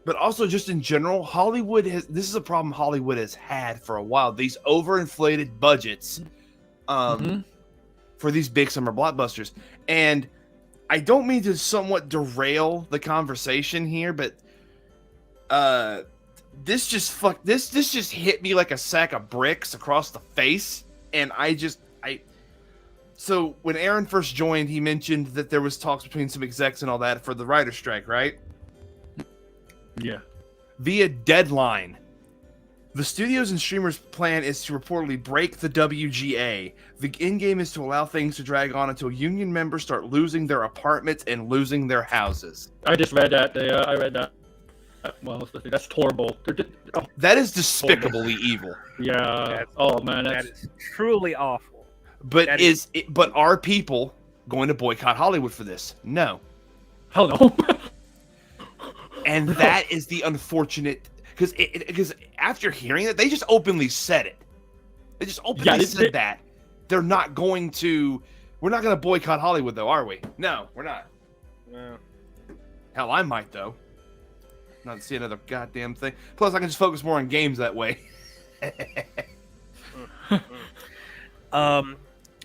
But also, just in general, Hollywood has. This is a problem Hollywood has had for a while. These overinflated budgets, for these big summer blockbusters, and I don't mean to somewhat derail the conversation here, but this just hit me like a sack of bricks across the face, and so when Aaron first joined, he mentioned that there was talks between some execs and all that for the writer's strike, right? Yeah. Via Deadline, the studios and streamers' plan is to reportedly break the WGA. The end game is to allow things to drag on until union members start losing their apartments and losing their houses. I just read that. I read that. Well, that's horrible. That is despicably evil. Yeah. Oh man, that is truly awful. But but are people going to boycott Hollywood for this? No. Hell no. And that is the unfortunate, because after hearing it, they just openly said it. They just openly said that they're not going to. We're not going to boycott Hollywood, though, are we? No, we're not. No. Hell, I might though. Not see another goddamn thing. Plus, I can just focus more on games that way.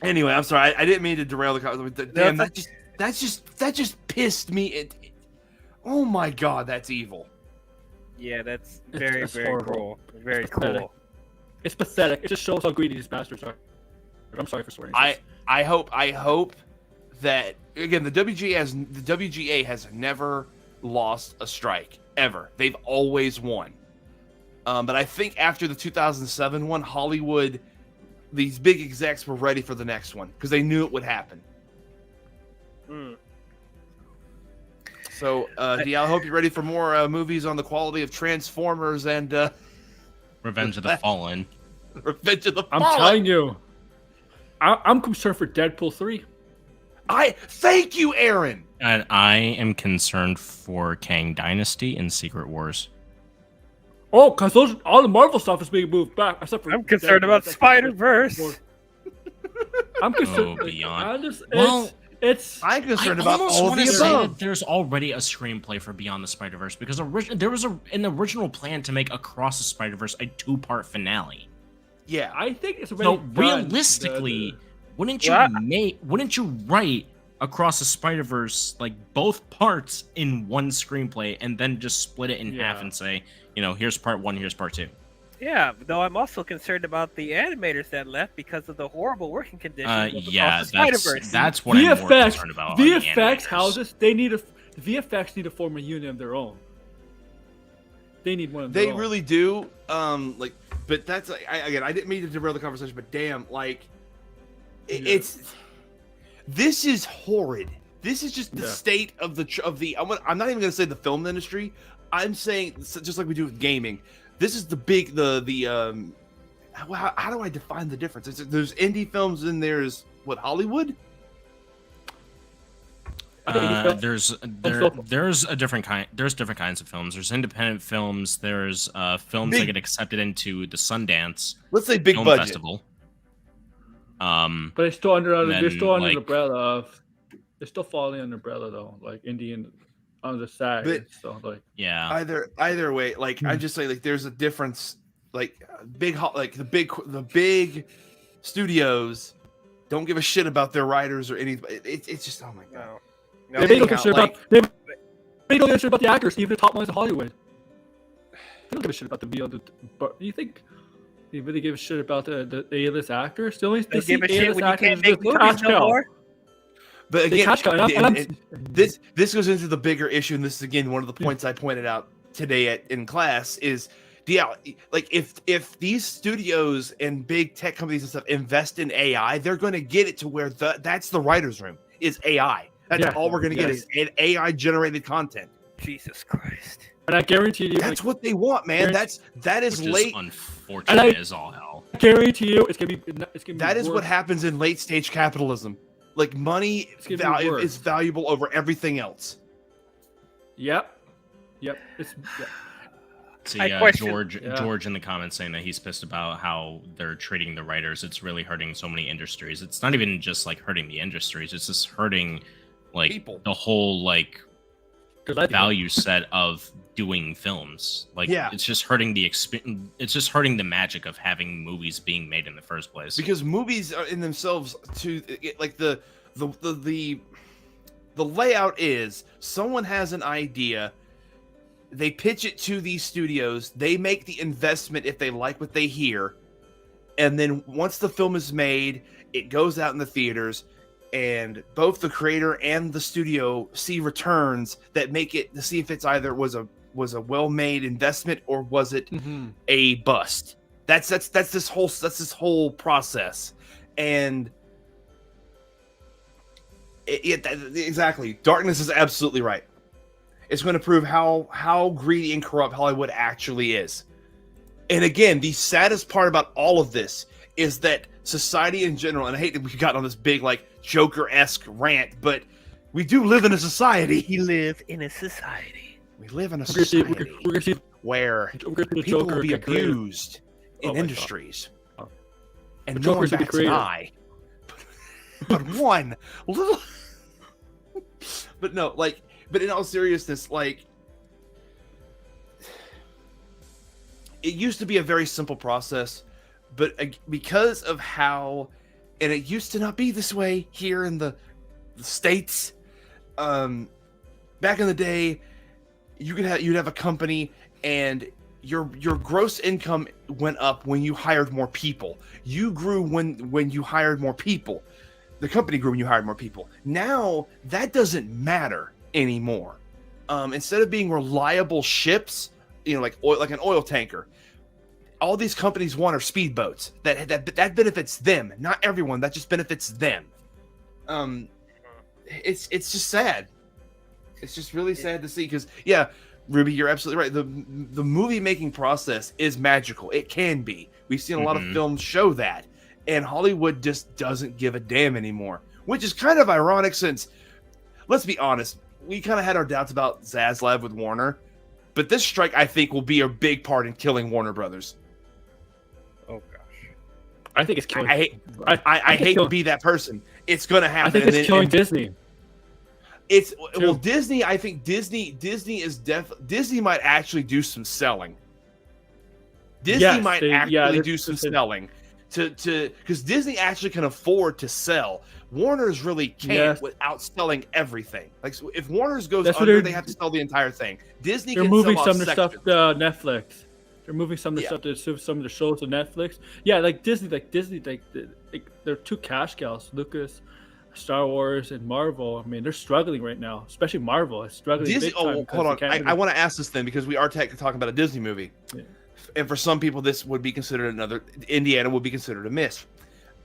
Anyway, I'm sorry. I didn't mean to derail the conversation. Damn, that just pissed me. Oh my god, that's evil. Yeah, that's very horrible. cruel. Very pathetic. cool. It's pathetic. It just shows how greedy these bastards are. I'm sorry for swearing. I hope that again the WGA has never lost a strike ever. They've always won. But I think after the 2007 one, Hollywood, these big execs were ready for the next one because they knew it would happen. So, I hope you're ready for more movies on the quality of Transformers and Revenge of the Fallen. Revenge of the Fallen. I'm telling you, I'm concerned for Deadpool 3. Thank you, Aaron. And I am concerned for Kang Dynasty and Secret Wars. Oh, because all the Marvel stuff is being moved back. Except for I'm concerned about Spider-Verse. I'm concerned. Oh, Beyond. I'm concerned about almost all of want the to say above. that there's already a screenplay for Beyond the Spider-Verse because there was an original plan to make Across the Spider-Verse a 2-part finale. Yeah, I think it's already So realistically, wouldn't you write Across the Spider-Verse like both parts in one screenplay and then just split it in half and say, here's part 1, here's part 2. Yeah, though I'm also concerned about the animators that left because of the horrible working conditions. That's what I'm more concerned about. VFX houses, the VFX need to form a union of their own. They need one of their own. They really do. But that's I didn't mean to derail the conversation, but damn, this is horrid. This is just the state of the. I'm not even gonna say the film industry. I'm saying just like we do with gaming. This is how do I define the difference? There's indie films and there's Hollywood? There's a different kind. There's different kinds of films. There's independent films. There's films that get accepted into the Sundance. Let's say big Film budget Festival. But they're still under the umbrella of. They're still falling under umbrella though, like Indian on the side. Either way, I'm just saying, there's a difference. The big studios don't give a shit about their writers or anything. It's just, oh my god. No. They don't give a shit about. They don't give a shit about the actors, even the top ones in Hollywood. They don't give a shit about but you think they really give a shit about the A-list actors? They give a shit when you can't make movies no more. But again, this goes into the bigger issue, and this is again one of the points I pointed out today in class is, if these studios and big tech companies and stuff invest in AI, they're going to get it to where that's the writer's room is AI. That's all we're going to get is AI generated content. Jesus Christ! And I guarantee you, that's what they want, man. That is late. Unfortunate as all hell. I guarantee you, it's gonna be. That is what happens in late stage capitalism. Money is valuable over everything else. Yep. See, George in the comments saying that he's pissed about how they're treating the writers. It's really hurting so many industries. It's not even just hurting the industries. It's just hurting people. The whole value set of doing films. Like, it's just hurting the it's just hurting the magic of having movies being made in the first place. Because movies are in themselves like the layout is someone has an idea, they pitch it to these studios, they make the investment if they like what they hear, and then once the film is made, it goes out in the theaters, and both the creator and the studio see returns that make it to see if it's either was a well-made investment or was it a bust. That's this whole process. And exactly, Darkness is absolutely right. It's going to prove how greedy and corrupt Hollywood actually is. And again, the saddest part about all of this is that society in general, and I hate that we got on this big like Joker-esque rant, but we do live in a society. We live in a society. We live in a society where people will be abused in industries, and no one bats an eye. But one little, but no, like, but in all seriousness, like, it used to be a very simple process, but because of how, and it used to not be this way here in the States. Back in the day, you'd have a company, and your gross income went up when you hired more people. You grew when you hired more people. The company grew when you hired more people. Now that doesn't matter anymore. Instead of being reliable ships, like an oil tanker, all these companies want are speedboats. That benefits them, not everyone. That just benefits them. It's just sad. It's just really sad to see, because Ruby, you're absolutely right. The movie making process is magical. It can be. We've seen a lot of films show that, and Hollywood just doesn't give a damn anymore, which is kind of ironic since, let's be honest, we kind of had our doubts about Zaslav with Warner, but this strike, I think, will be a big part in killing Warner Brothers. Oh gosh, I think it's killing. I hate to be that person. It's going to happen. I think it's killing Disney. Disney. I think Disney is Disney might actually do some selling. Disney might actually do some selling because Disney actually can afford to sell. Warner's really can't without selling everything. Like, so if Warner's goes under, they have to sell the entire thing. Disney they're can moving sell some of their stuff to Netflix. They're moving some of the stuff to some of the shows to Netflix. Yeah, like Disney, they're two cash cows. Lucas, Star Wars, and Marvel. I mean, they're struggling right now. Especially Marvel is struggling. Disney, hold on. I want to ask this then, because we are talking about a Disney movie. Yeah. And for some people, this would be considered Indiana would be considered a miss.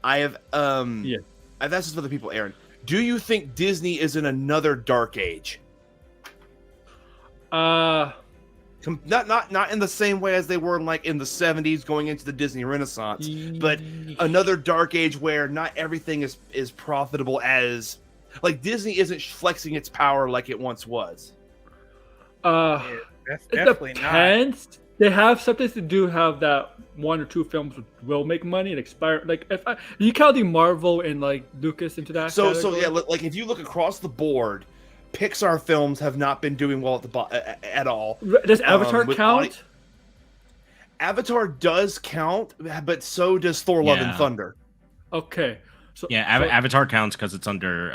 I've asked this to other people, Aaron. Do you think Disney is in another dark age? Not in the same way as they were in the 70s going into the Disney Renaissance, but another dark age where not everything is profitable as, like, Disney isn't flexing its power like it once was. That's definitely depends. Not. They have something to do. Have that one or two films will make money and expire. Like, if you counting Marvel and like Lucas into that. So yeah, like if you look across the board, Pixar films have not been doing well at all. Does Avatar count? Avatar does count, but so does Thor: Love and Thunder. Okay. So Avatar counts because it's under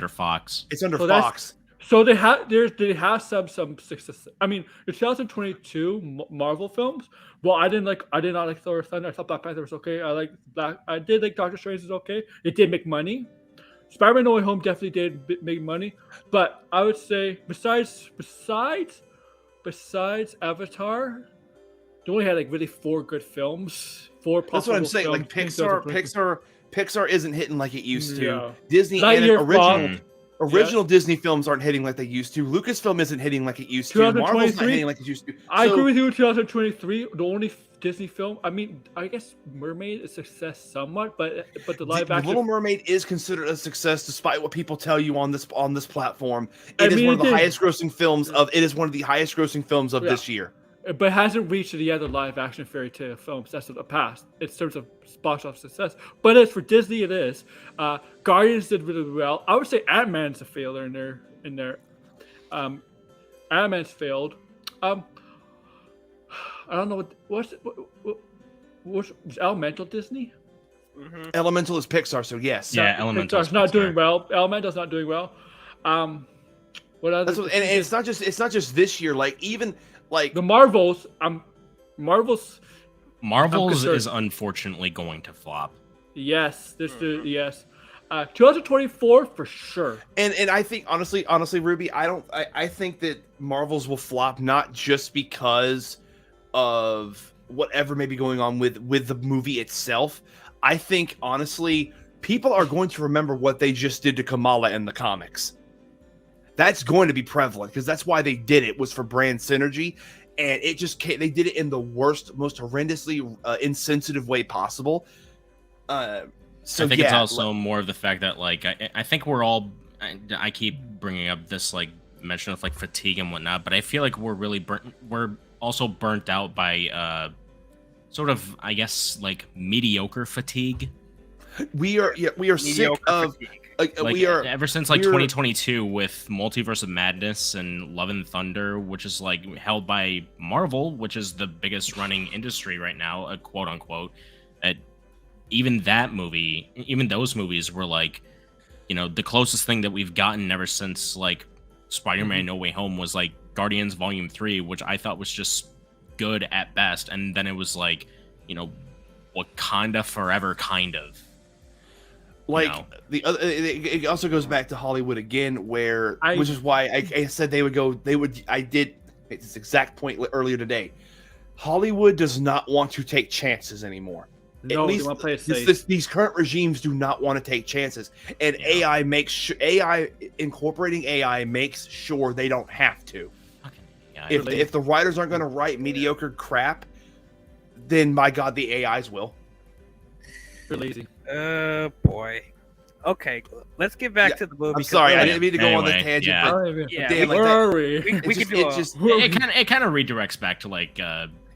Fox. It's under Fox. So they have some success. I mean, the 2022 Marvel films. Well, I did not like Thor: Thunder. I thought Black Panther was okay. I did like Doctor Strange is okay. It did make money. Spider-Man: No Way Home definitely did make money, but I would say besides Avatar, they only had like really 4 good films. That's what I'm saying. Like Pixar isn't hitting like it used to. Yeah. Disney original Disney films aren't hitting like they used to. Lucasfilm isn't hitting like it used to. Marvel's not hitting like it used to. I agree with you. 2023, the only Disney film. I mean, I guess Mermaid is a success somewhat, but the live action Little Mermaid is considered a success despite what people tell you on this platform. It is one of the highest grossing films of. It is one of the highest grossing films of this year. But it hasn't reached the other live action fairy tale films that's in the past in terms of box office success. But as for Disney, it is. Guardians did really well. I would say Ant-Man's a failure in there. Ant-Man's failed. I don't know what's Elemental Disney? Mm-hmm. Elemental is Pixar, so yes. Yeah, Elemental. Pixar's not doing well. Elemental's not doing well. What other? That's what, and it's not just this year. Like even like the Marvels. Marvels is unfortunately going to flop. Yes, yes. 2024 for sure. And I think honestly, Ruby, I think that Marvels will flop not just because of whatever may be going on with the movie itself. I think honestly, people are going to remember what they just did to Kamala in the comics. That's going to be prevalent because that's why they did it, was for brand synergy, and it just they did it in the worst, most horrendously insensitive way possible. So I think it's also more of the fact that like I think we're all I keep bringing up this like mention of like fatigue and whatnot, but I feel like we're also burnt out by sort of, I guess, like mediocre fatigue. We are sick of like we are ever since like 2022 with Multiverse of Madness and Love and Thunder, which is like held by Marvel, which is the biggest running industry right now, quote unquote. Even those movies were like, you know, the closest thing that we've gotten ever since like Spider-Man No Way Home was like Guardians Volume 3, which I thought was just good at best, and then it was like, you know, Wakanda Forever kind of. Like the other, it also goes back to Hollywood again, which is why I said I did make this exact point earlier today. Hollywood does not want to take chances anymore. No, at least these current regimes do not want to take chances, and AI incorporating AI makes sure they don't have to. If the writers aren't going to write mediocre crap, then my God, the AIs will. You're lazy. Oh boy. Okay, let's get back to the movie. I'm sorry, I didn't mean to go on the tangent. Yeah, it kind of redirects back to like.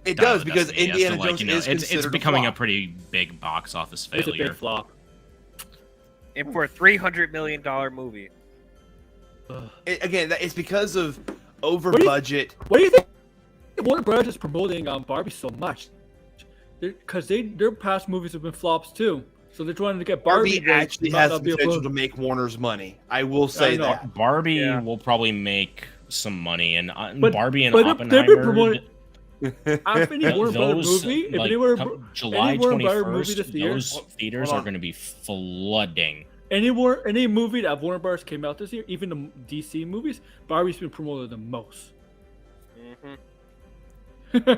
It does because Indiana Jones it's becoming a pretty big box office failure. It's a big flop. And for a $300 million movie. Again, it's because of over budget. What do you think Warner Bros. Is promoting Barbie so much? Because their past movies have been flops too. So they're trying to get Barbie actually has the potential to make Warner's money. I will say that. Barbie will probably make some money, and but Barbie and Oppenheimer. They've been promoting. After any Warner Brothers movie, July 21st, those theaters are going to be flooding. Any movie that Warner Bros. Came out this year, even the DC movies, Barbie's been promoted the most. Mm-hmm.